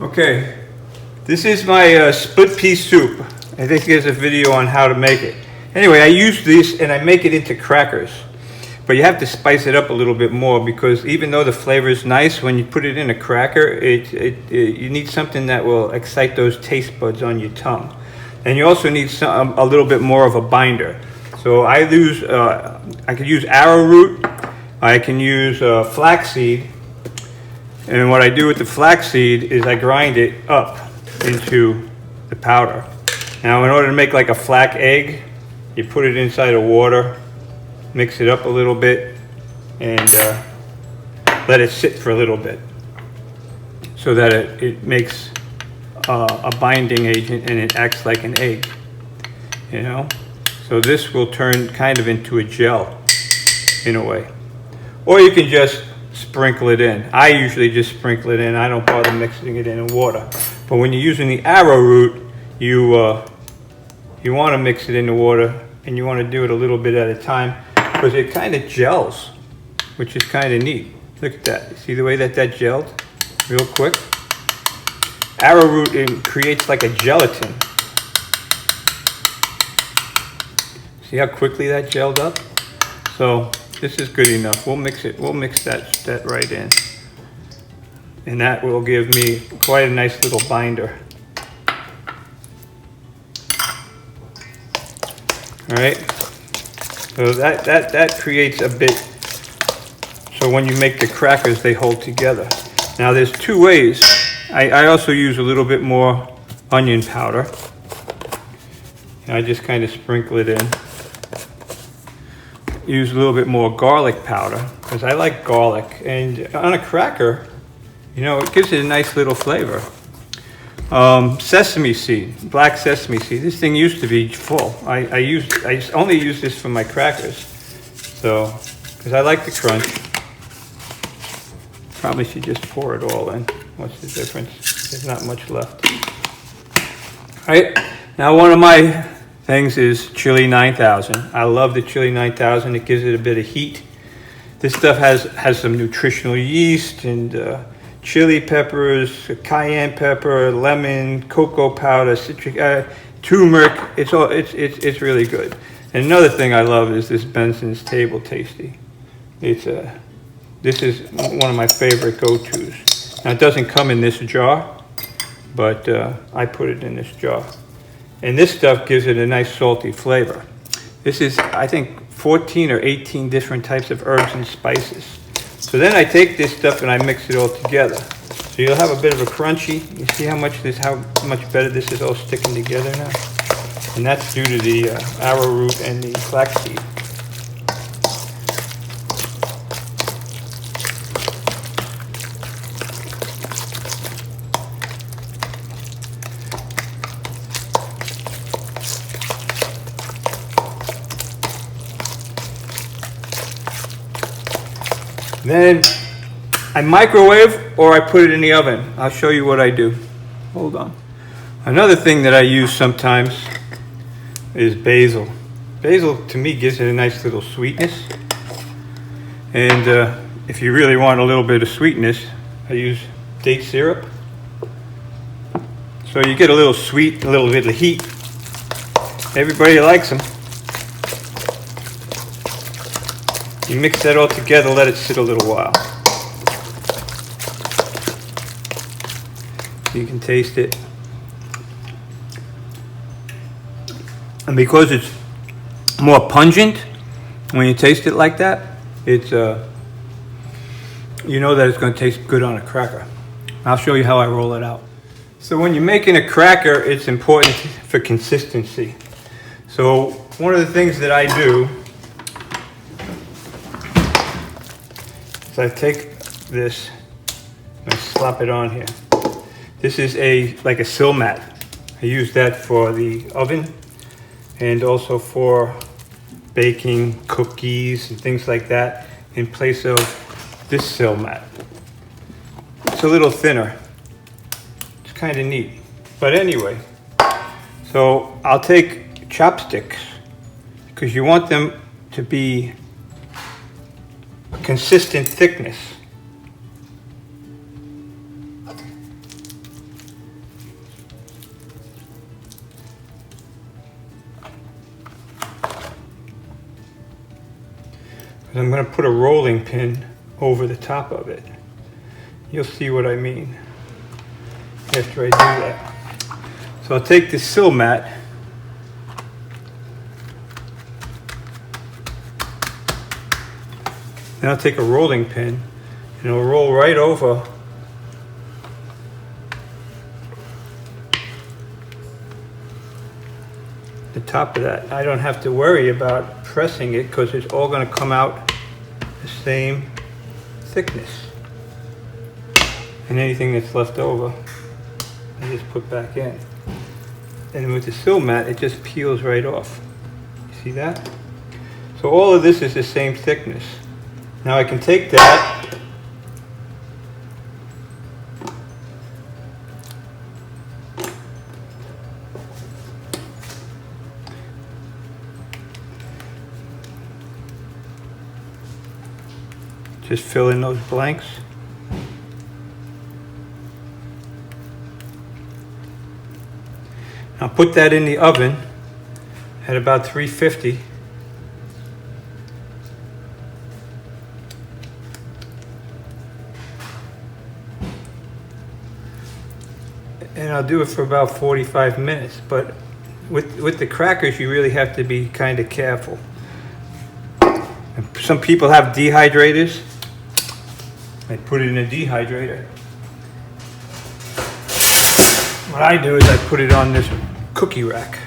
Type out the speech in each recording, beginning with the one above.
Okay, this is my split pea soup. I think there's a video on how to make it. Anyway, I use this and I make it into crackers. But you have to spice it up a little bit more because even though the flavor is nice, when you put it in a cracker, you need something that will excite those taste buds on your tongue. And you also need a little bit more of a binder. So I could use arrowroot, I can use flaxseed. And what I do with the flaxseed is I grind it up into the powder. Now, in order to make like a flax egg, you put it inside of water, mix it up a little bit, and let it sit for a little bit so that it makes a binding agent and it acts like an egg, you know? So this will turn kind of into a gel in a way. Or you can just sprinkle it in. I usually just sprinkle it in. I don't bother mixing it in water. But when you're using the arrowroot, you want to mix it in the water, and you want to do it a little bit at a time because it kind of gels, which is kind of neat. Look at that. See the way that gelled real quick? Arrowroot, it creates like a gelatin. See how quickly that gelled up? So this is good enough. We'll mix it. We'll mix that right in. And that will give me quite a nice little binder. All right. So that creates a bit. So when you make the crackers, they hold together. Now there's two ways. I also use a little bit more onion powder. And I just kind of sprinkle it in. Use a little bit more garlic powder because I like garlic, and on a cracker, you know, it gives it a nice little flavor. Sesame seed, black sesame seed. This thing used to be full. I only use this for my crackers, so because I like the crunch. Probably should just pour it all in. What's the difference? There's not much left. All right, now one of my things is chili 9000. I love the chili 9000. It gives it a bit of heat. This stuff has some nutritional yeast and chili peppers, cayenne pepper, lemon, cocoa powder, citric, turmeric. It's really good. And another thing I love is this Benson's Table Tasty. This is one of my favorite go-tos. Now it doesn't come in this jar, but I put it in this jar. And this stuff gives it a nice salty flavor. This is, I think, 14 or 18 different types of herbs and spices. So then I take this stuff and I mix it all together. So you'll have a bit of a crunchy. You see how much better this is all sticking together now? And that's due to the arrowroot and the flaxseed. Then I microwave or I put it in the oven. I'll show you what I do. Hold on. Another thing that I use sometimes is basil. Basil to me gives it a nice little sweetness. And if you really want a little bit of sweetness, I use date syrup. So you get a little sweet, a little bit of heat. Everybody likes them. You mix that all together, let it sit a little while. You can taste it. And because it's more pungent, when you taste it like that, it's you know that it's going to taste good on a cracker. I'll show you how I roll it out. So when you're making a cracker, it's important for consistency. So one of the things that I do, so I take this and I slap it on here. This is like a sill mat. I use that for the oven and also for baking cookies and things like that in place of this sill mat. It's a little thinner. It's kind of neat. But anyway, so I'll take chopsticks because you want them to be consistent thickness. I'm going to put a rolling pin over the top of it. You'll see what I mean after I do that. So I'll take this sill mat, then I'll take a rolling pin and it'll roll right over the top of that. I don't have to worry about pressing it because it's all going to come out the same thickness. And anything that's left over, I just put back in. And with the sill mat, it just peels right off. You see that? So all of this is the same thickness. Now I can take that just fill in those blanks. Now put that in the oven at about 350. And I'll do it for about 45 minutes, but with the crackers you really have to be kind of careful. And some people have dehydrators. I put it in a dehydrator. What I do is I put it on this cookie rack.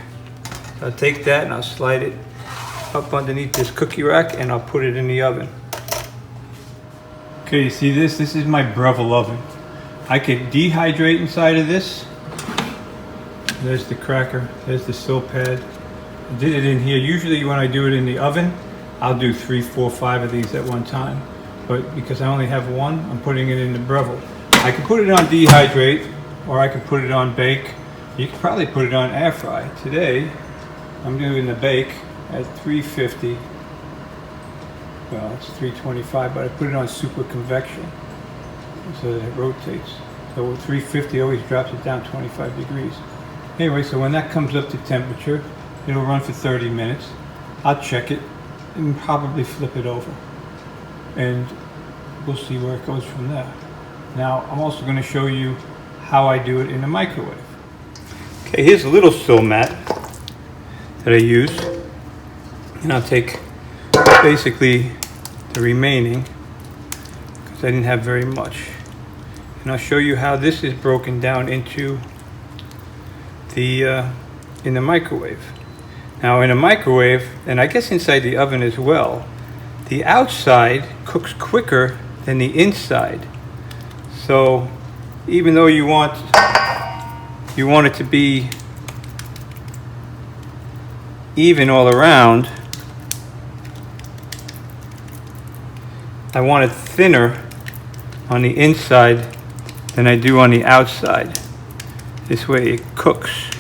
So I'll take that and I'll slide it up underneath this cookie rack and I'll put it in the oven. Okay, you see this? This is my Breville oven. I could dehydrate inside of this. There's the cracker, there's the sill pad. I did it in here. Usually when I do it in the oven, I'll do 3, 4, 5 of these at one time. But because I only have one, I'm putting it in the Breville. I can put it on dehydrate, or I can put it on bake. You can probably put it on air fry. Today, I'm doing the bake at 350. Well, it's 325, but I put it on super convection so that it rotates. So with 350 always drops it down 25 degrees. Anyway, so when that comes up to temperature, it'll run for 30 minutes. I'll check it and probably flip it over. And we'll see where it goes from there. Now, I'm also going to show you how I do it in the microwave. Okay, here's a little sill mat that I use. And I'll take basically the remaining, because I didn't have very much. And I'll show you how this is broken down into the in the microwave. Now in a microwave, and I guess inside the oven as well, the outside cooks quicker than the inside. So even though you want it to be even all around, I want it thinner on the inside than I do on the outside. This way it cooks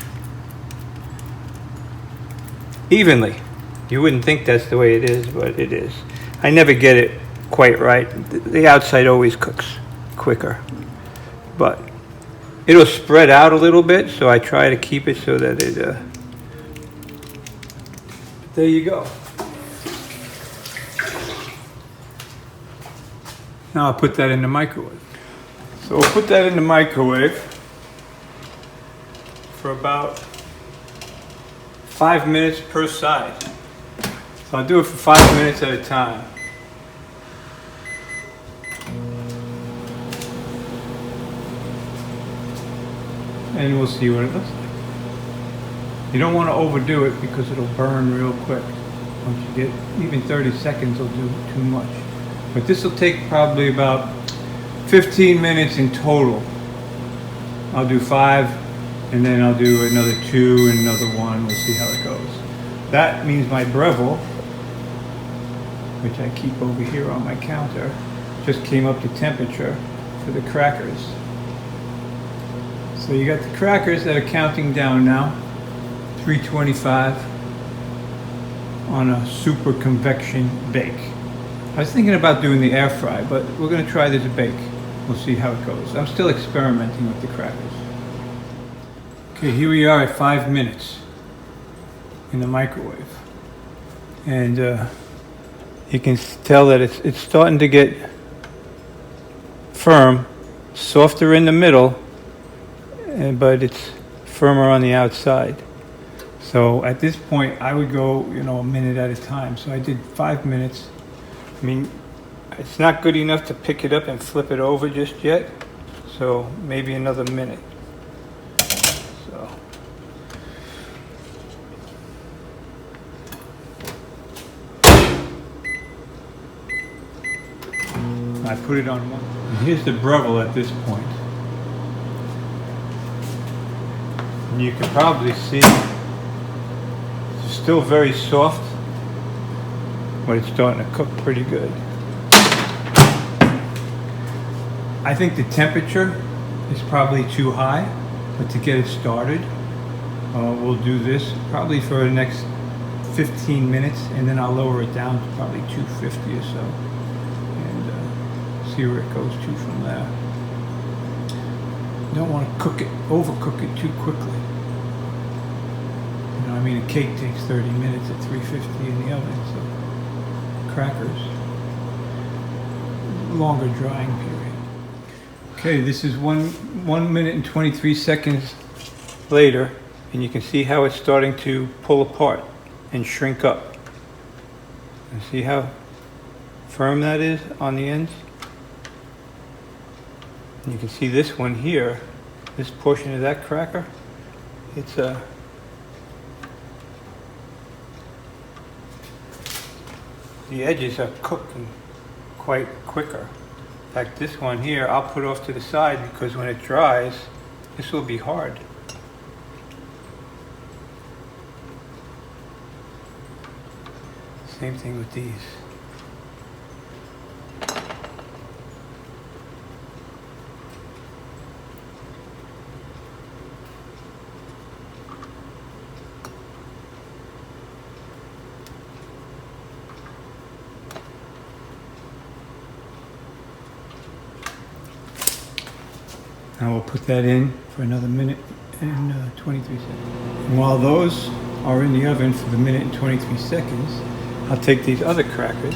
evenly. You wouldn't think that's the way it is, but it is. I never get it quite right. The outside always cooks quicker, but it'll spread out a little bit, so I try to keep it so that it, there you go. Now I'll put that in the microwave. So we'll put that in the microwave for about 5 minutes per side. So I'll do it for 5 minutes at a time. And we'll see what it looks like. You don't want to overdo it because it'll burn real quick. Once you get, even 30 seconds will do too much. But this will take probably about 15 minutes in total. I'll do 5, and then I'll do another 2 and another 1. We'll see how it goes. That means my Breville, which I keep over here on my counter, just came up to temperature for the crackers. So you got the crackers that are counting down now, 325 on a super convection bake. I was thinking about doing the air fry, but we're going to try this bake. We'll see how it goes. I'm still experimenting with the crackers. Okay, here we are at 5 minutes in the microwave. And You can tell that it's starting to get firm, softer in the middle, but it's firmer on the outside. So at this point, I would go, a minute at a time. So I did 5 minutes. I mean, it's not good enough to pick it up and flip it over just yet. So maybe another minute. So. I put it on one. And here's the Breville at this point. And you can probably see it's still very soft, but it's starting to cook pretty good. I think the temperature is probably too high, but to get it started, we'll do this probably for the next 15 minutes, and then I'll lower it down to probably 250 or so, and see where it goes to from there. You don't want to overcook it too quickly. I mean, a cake takes 30 minutes at 350 in the oven, so crackers, longer drying period. Okay, this is 1 minute and 23 seconds later, and you can see how it's starting to pull apart and shrink up. And see how firm that is on the ends? And you can see this one here, this portion of that cracker, it's the edges are cooking quite quicker. In fact, this one here, I'll put off to the side because when it dries, this will be hard. Same thing with these. Now we'll put that in for another minute and 23 seconds. And while those are in the oven for the minute and 23 seconds, I'll take these other crackers,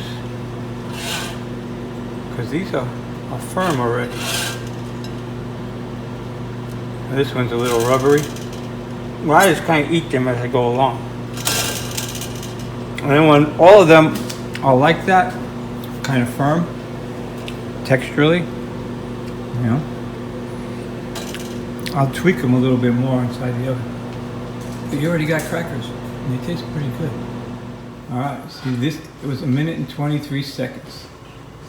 because these are firm already. Now this one's a little rubbery. Well, I just kind of eat them as I go along. And then when all of them are like that, kind of firm, texturally, I'll tweak them a little bit more inside the oven. But you already got crackers, and they taste pretty good. All right, see this, it was 1 minute and 23 seconds.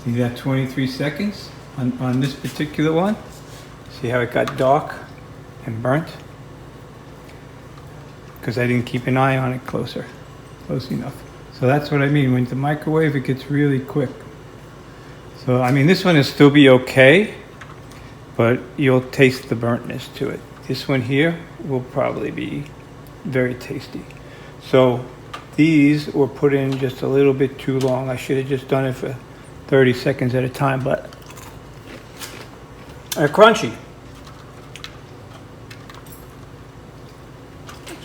See that 23 seconds on this particular one? See how it got dark and burnt? Because I didn't keep an eye on it close enough. So that's what I mean, when the microwave, it gets really quick. So, I mean, this one will still be okay, but you'll taste the burntness to it. This one here will probably be very tasty. So these were put in just a little bit too long. I should have just done it for 30 seconds at a time, but they're crunchy.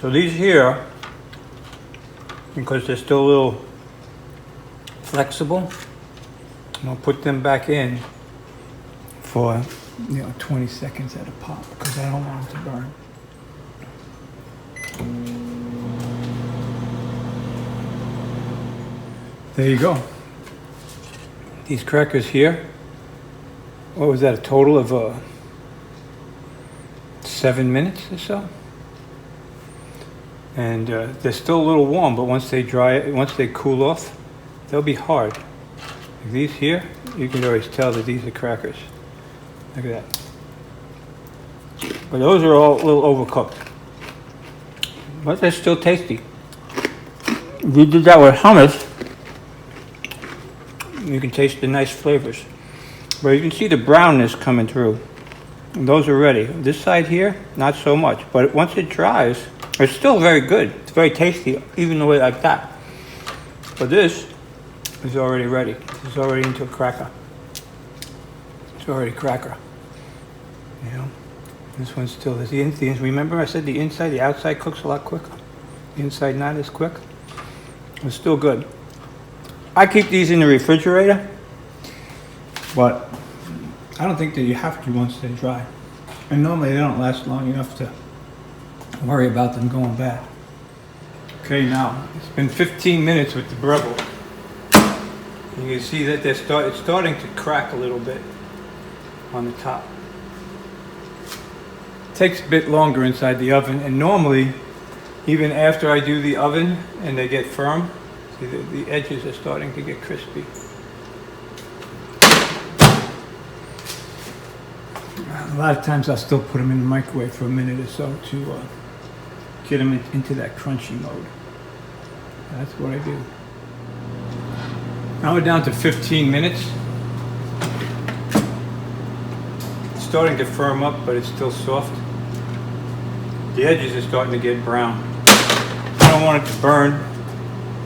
So these here, because they're still a little flexible, I'll put them back in for 20 seconds at a pop, because I don't want them to burn. There you go. These crackers here, what was that, a total of 7 minutes or so? And they're still a little warm, but once they cool off, they'll be hard. Like these here, you can always tell that these are crackers. Look at that. But those are all a little overcooked. But they're still tasty. If you did that with hummus, you can taste the nice flavors. But you can see the brownness coming through. And those are ready. This side here, not so much. But once it dries, it's still very good. It's very tasty, even the way like that. But this is already ready. It's already into a cracker. It's already cracker. This one's still, remember I said the outside cooks a lot quicker. The inside not as quick. It's still good. I keep these in the refrigerator, but I don't think that you have to once they dry. And normally they don't last long enough to worry about them going bad. Okay, now it's been 15 minutes with the Breville. You can see that it's starting to crack a little bit on the top. It takes a bit longer inside the oven, and normally, even after I do the oven and they get firm, see the edges are starting to get crispy. A lot of times I'll still put them in the microwave for a minute or so to get them into that crunchy mode. That's what I do. Now we're down to 15 minutes. It's starting to firm up, but it's still soft. The edges are starting to get brown. I don't want it to burn,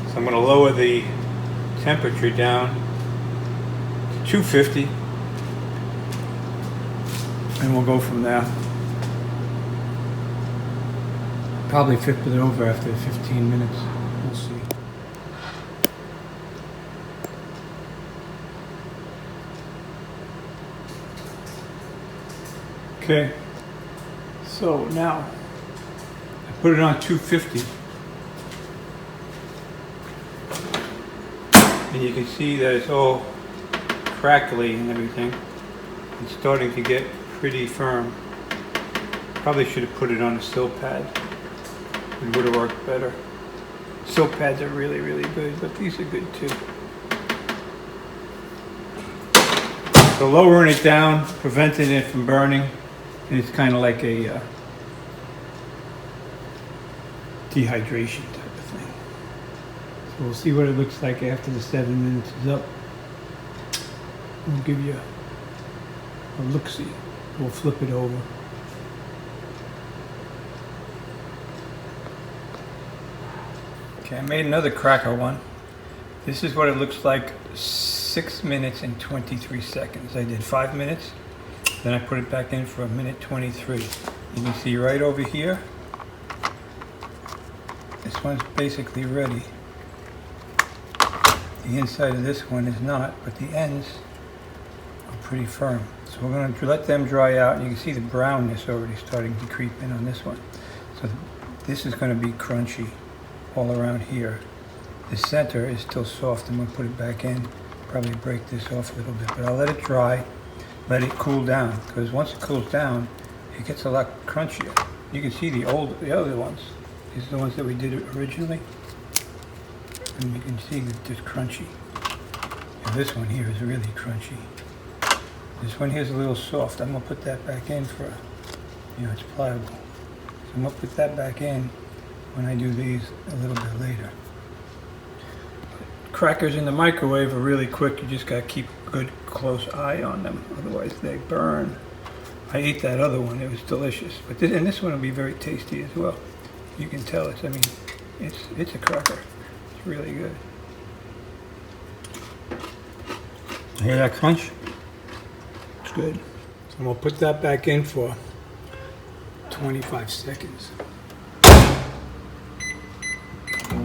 so I'm going to lower the temperature down to 250. And we'll go from there. Probably flip it over after 15 minutes. We'll see. Okay. So now I put it on 250. And you can see that it's all crackly and everything. It's starting to get pretty firm. Probably should have put it on a sill pad. It would have worked better. Sill pads are really, really good, but these are good too. So lowering it down, preventing it from burning, and it's kind of like a dehydration type of thing. So we'll see what it looks like after the 7 minutes is up. We'll give you a look-see. We'll flip it over. Okay, I made another cracker one. This is what it looks like 6 minutes and 23 seconds. I did 5 minutes, then I put it back in for 1:23. You can see right over here, this one's basically ready. The inside of this one is not, but the ends are pretty firm. So we're going to let them dry out, and you can see the brownness already starting to creep in on this one. So this is going to be crunchy all around here. The center is still soft. I'm going to put it back in, probably break this off a little bit, but I'll let it dry, let it cool down, because once it cools down, it gets a lot crunchier. You can see the other ones. These are the ones that we did originally, and you can see that it's crunchy. And this one here is really crunchy. This one here is a little soft. I'm going to put that back in for, it's pliable. So I'm going to put that back in when I do these a little bit later. Crackers in the microwave are really quick. You just got to keep a good close eye on them, otherwise they burn. I ate that other one. It was delicious. But this one will be very tasty as well. You can tell it's a cracker. It's really good. Hear that crunch? It's good. So I'm going to put that back in for 25 seconds. Put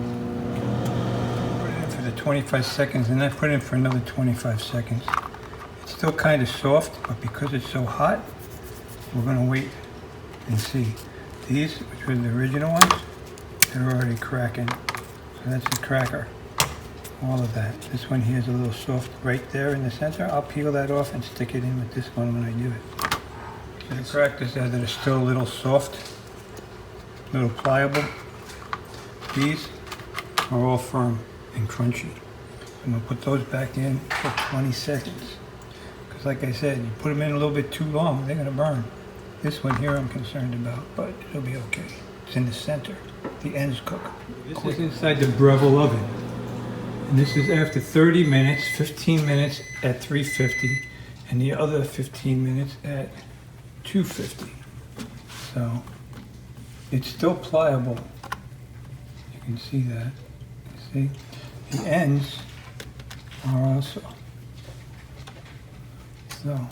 it in for the 25 seconds, and then put it in for another 25 seconds. It's still kind of soft, but because it's so hot, we're going to wait and see. These, which were the original ones, they're already cracking. So that's the cracker. All of that. This one here is a little soft right there in the center. I'll peel that off and stick it in with this one when I do it. So the crackers there that are still a little soft, a little pliable. These are all firm and crunchy. I'm going to put those back in for 20 seconds. Because like I said, you put them in a little bit too long, they're going to burn. This one here I'm concerned about, but it'll be okay. It's in the center. The ends cook. This is inside the Breville oven. And this is after 30 minutes, 15 minutes at 350, and the other 15 minutes at 250. So it's still pliable. You can see that. See? The ends are also. So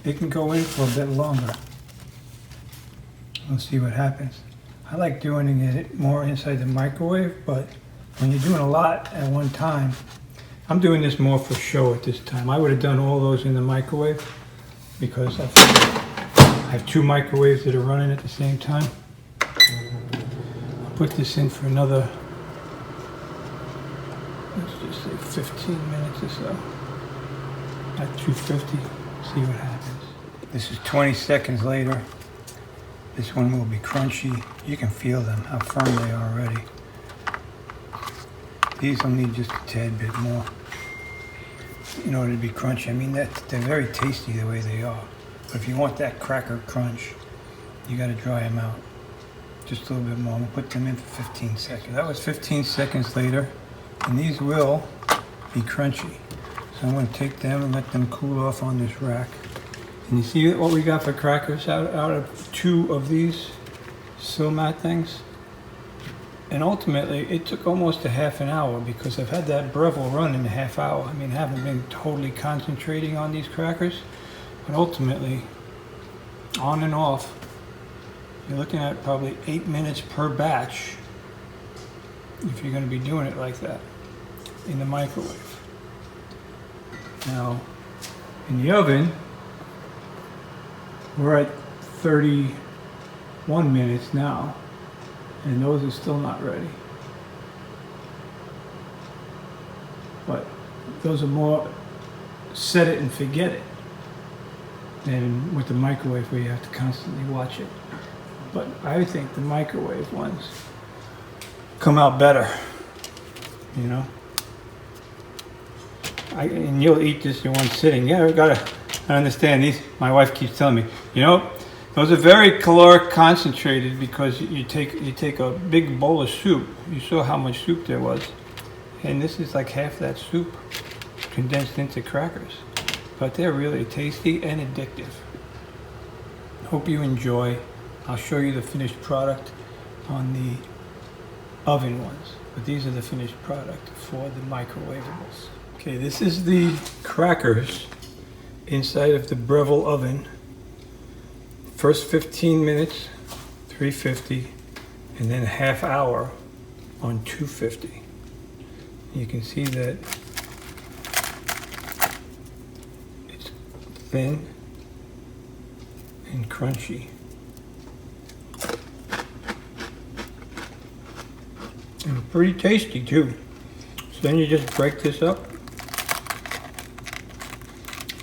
it can go in for a bit longer. We'll see what happens. I like doing it more inside the microwave, but when you're doing a lot at one time, I'm doing this more for show at this time. I would have done all those in the microwave because I have 2 microwaves that are running at the same time. I'll put this in for another, let's just say 15 minutes or so. At 250, see what happens. This is 20 seconds later. This one will be crunchy. You can feel them, how firm they are already. These will need just a tad bit more in order to be crunchy. I mean, they're very tasty the way they are. But if you want that cracker crunch, you got to dry them out just a little bit more. I'm going to put them in for 15 seconds. That was 15 seconds later, and these will be crunchy. So I'm going to take them and let them cool off on this rack. And you see what we got for crackers out of 2 of these Silmat things? And ultimately, it took almost a half an hour because I've had that Breville run in a half hour. I mean, I haven't been totally concentrating on these crackers, but ultimately, on and off, you're looking at probably 8 minutes per batch if you're going to be doing it like that in the microwave. Now, in the oven, we're at 31 minutes now, and those are still not ready. But those are more set it and forget it than with the microwave where you have to constantly watch it. But I think the microwave ones come out better, you know? And you'll eat this in one sitting. Yeah, I understand these. My wife keeps telling me, you know, those are very caloric concentrated because you take a big bowl of soup. You saw how much soup there was, and this is like half that soup condensed into crackers. But they're really tasty and addictive. Hope you enjoy. I'll show you the finished product on the oven ones, but these are the finished product for the microwavables. Okay, this is the crackers inside of the Breville oven. First 15 minutes, 350, and then a half hour on 250. You can see that it's thin and crunchy. And pretty tasty too. So then you just break this up.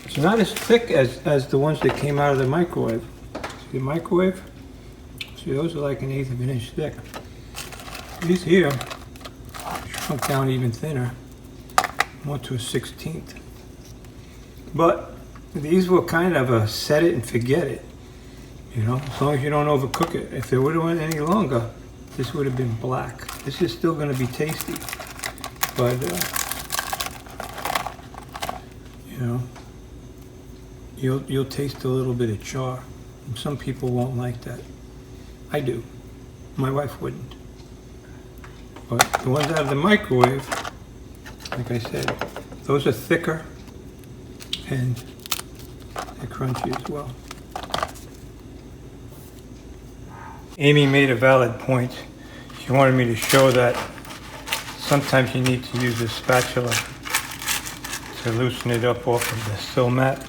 It's not as thick as the ones that came out of the microwave. See the microwave? See, those are like 1/8 of an inch thick. These here shrunk down even thinner, more to a 1/16. But these were kind of a set it and forget it. You know, as long as you don't overcook it. If they would have went any longer, this would have been black. This is still going to be tasty, but you know, you'll taste a little bit of char. Some people won't like that. I do. My wife wouldn't. But the ones out of the microwave, like I said, those are thicker and they're crunchy as well. Amy made a valid point. She wanted me to show that sometimes you need to use a spatula to loosen it up off of the Silmat.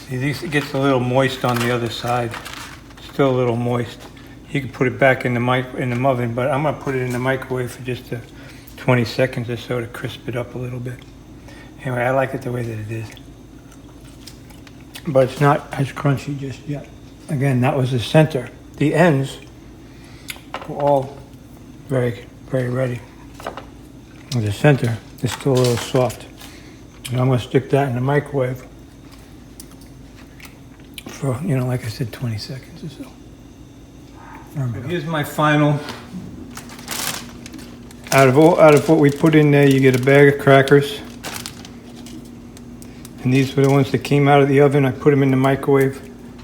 See, it gets a little moist on the other side. Still a little moist. You can put it back in the oven, but I'm going to put it in the microwave for just 20 seconds or so to crisp it up a little bit. Anyway, I like it the way that it is. But it's not as crunchy just yet. Again, that was the center. The ends were all very, very ready. And the center is still a little soft. And I'm going to stick that in the microwave for, you know, like I said, 20 seconds or so. Here's my final. Out of what we put in there, you get a bag of crackers. And these were the ones that came out of the oven. I put them in the microwave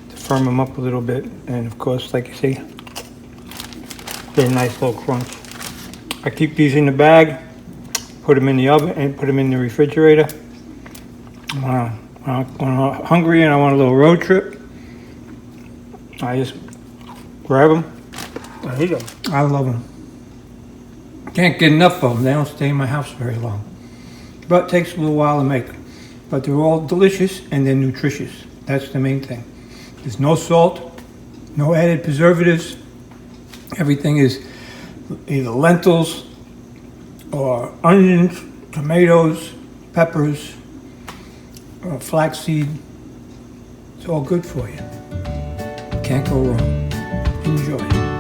to firm them up a little bit. And of course, like you see, they're a nice little crunch. I keep these in the bag, put them in the oven, and put them in the refrigerator. when I'm hungry and I want a little road trip, I just grab them. I hate them. I love them. Can't get enough of them. They don't stay in my house very long. But it takes a little while to make. But they're all delicious and they're nutritious. That's the main thing. There's no salt, no added preservatives. Everything is either lentils or onions, tomatoes, peppers, or flaxseed. It's all good for you. Can't go wrong. Enjoy.